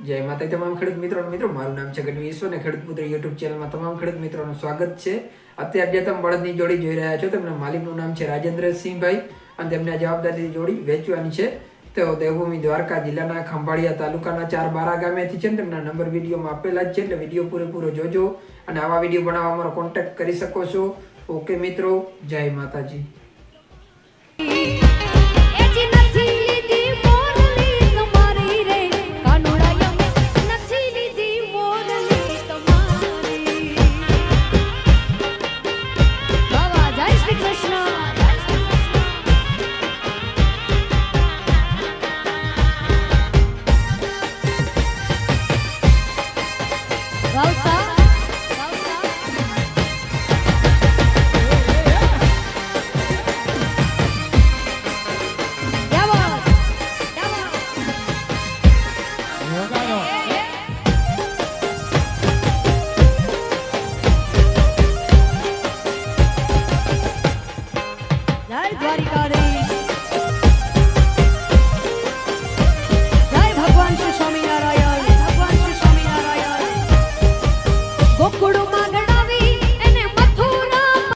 જય માતા તમામ ખેડૂત મિત્રો મારું નામ છે ગઢવી ઈશ્વર ને ખેડૂત પુત્ર યુટ્યુબ ચેનલમાં તમામ ખેડૂત મિત્રોનું સ્વાગત છે. અત્યારે જે તમે બળદની જોડી જોઈ રહ્યા છો તેમના માલિકનું નામ છે રાજેન્દ્રસિંહભાઈ અને તેમને જવાબદારી જોડી વેચવાની છે. તો દેવભૂમિ દ્વારકા જિલ્લાના ખંભાળિયા તાલુકાના 4 ગામેથી છે. તેમના નંબર વિડીયોમાં આપેલા જ છે, એટલે વિડીયો પૂરેપૂરો જોજો અને આવા વિડીયો બનાવવા અમારો કોન્ટેક્ટ કરી શકો છો. ઓકે મિત્રો, જય માતાજી.